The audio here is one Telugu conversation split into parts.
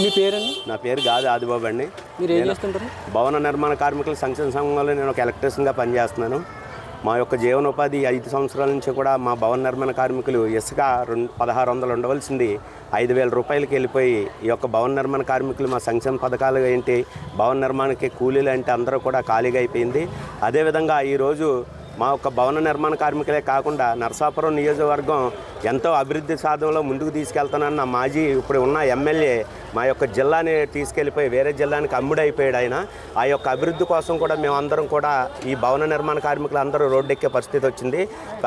మీ పేరండి? నా పేరు గాది ఆదిబాబు అండి. మీరు ఏం చేస్తుంటారు? భవన నిర్మాణ కార్మికుల సంక్షేమ సంఘంలో నేను ఒక ఎలక్ట్రీషియన్గా పనిచేస్తున్నాను. మా యొక్క జీవనోపాధి 5 సంవత్సరాల నుంచి కూడా మా భవన నిర్మాణ కార్మికులు ఇసుక 1600 ఉండవలసింది 5000 రూపాయలకి వెళ్ళిపోయి ఈ యొక్క భవన నిర్మాణ కార్మికులు మా సంక్షేమ పథకాలు ఏంటి, భవన నిర్మాణానికి కూలీలు అంటే అందరూ కూడా ఖాళీగా అయిపోయింది. అదేవిధంగా ఈరోజు మా యొక్క భవన నిర్మాణ కార్మికులే కాకుండా నరసాపురం నియోజకవర్గం ఎంతో అభివృద్ధి సాధనలో ముందుకు తీసుకెళ్తానన్న మాజీ ఇప్పుడు ఉన్న ఎమ్మెల్యే మా యొక్క జిల్లాని తీసుకెళ్ళిపోయి వేరే జిల్లానికి అమ్ముడైపోయాడు ఆయన. ఆ యొక్క అభివృద్ధి కోసం కూడా మేమందరం కూడా ఈ భవన నిర్మాణ కార్మికులు అందరూ రోడ్డెక్కే పరిస్థితి వచ్చింది.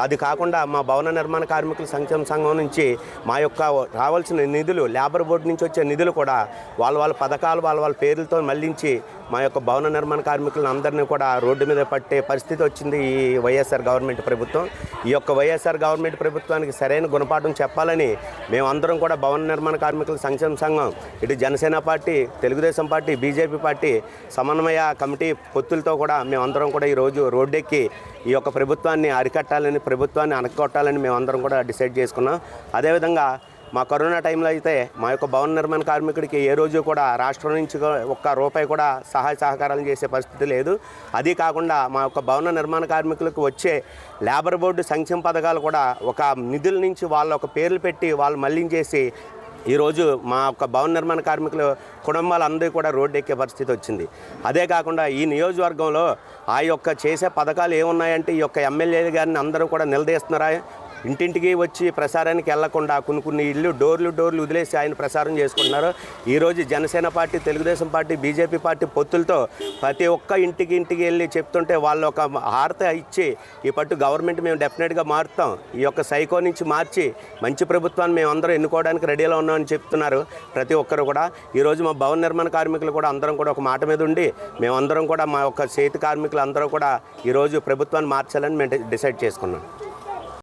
అది కాకుండా మా భవన నిర్మాణ కార్మికుల సంక్షేమ సంఘం నుంచి మా యొక్క రావాల్సిన నిధులు, లేబర్ బోర్డు నుంచి వచ్చే నిధులు కూడా వాళ్ళ పథకాలు వాళ్ళ పేర్లతో మళ్లించి మా యొక్క భవన నిర్మాణ కార్మికులను అందరినీ కూడా రోడ్డు మీద పట్టే పరిస్థితి వచ్చింది ఈ వైఎస్ఆర్ గవర్నమెంట్ ప్రభుత్వం. ఈ యొక్క వైఎస్ఆర్ గవర్నమెంట్ ప్రభుత్వానికి సరైన గుణపాఠం చెప్పాలని మేమందరం కూడా భవన నిర్మాణ కార్మికుల సంక్షేమ సంఘం, ఇటు Janasena party, Telugu Desam party, BJP party సమన్వయ కమిటీ పొత్తులతో కూడా మేమందరం కూడా ఈరోజు రోడ్డెక్కి ఈ యొక్క ప్రభుత్వాన్ని అరికట్టాలని, ప్రభుత్వాన్ని అనగొట్టాలని మేమందరం కూడా డిసైడ్ చేసుకున్నాం. అదేవిధంగా మా కరోనా టైంలో అయితే మా యొక్క భవన నిర్మాణ కార్మికుడికి ఏ రోజు కూడా రాష్ట్రం నుంచి ఒక్క రూపాయి కూడా సహాయ సహకారాలు చేసే పరిస్థితి లేదు. అది కాకుండా మా యొక్క భవన నిర్మాణ కార్మికులకు వచ్చే లేబర్ బోర్డు సంక్షేమ పథకాలు కూడా ఒక నిధుల నుంచి వాళ్ళ ఒక పేర్లు పెట్టి వాళ్ళు మళ్లించేసి ఈరోజు మా యొక్క భవన నిర్మాణ కార్మికుల కుటుంబాలందరూ కూడా రోడ్డు ఎక్కే పరిస్థితి వచ్చింది. అదే కాకుండా ఈ నియోజకవర్గంలో ఆ యొక్క చేసే పథకాలు ఏమున్నాయంటే ఈ యొక్క ఎమ్మెల్యే గారిని అందరూ కూడా నిలదీస్తున్నారా, ఇంటింటికి వచ్చి ప్రసారానికి వెళ్లకుండా కొన్ని ఇల్లు డోర్లు వదిలేసి ఆయన ప్రసారం చేసుకుంటున్నారు. ఈరోజు Janasena party, Telugu Desam party, BJP party పొత్తులతో ప్రతి ఒక్క ఇంటికి వెళ్ళి చెప్తుంటే వాళ్ళు ఒక హారత ఇచ్చి ఈ పట్టు గవర్నమెంట్ మేము డెఫినెట్గా మారుతాం, ఈ యొక్క సైకో నుంచి మార్చి మంచి ప్రభుత్వాన్ని మేము అందరం ఎన్నుకోవడానికి రెడీలో ఉన్నామని చెప్తున్నారు ప్రతి ఒక్కరు కూడా. ఈరోజు మా భవన నిర్మాణ కార్మికులు కూడా అందరం కూడా ఒక మాట మీద ఉండి మేమందరం కూడా మా యొక్క చేతి కార్మికులు అందరూ కూడా ఈరోజు ప్రభుత్వాన్ని మార్చాలని మేము డిసైడ్ చేసుకున్నాం.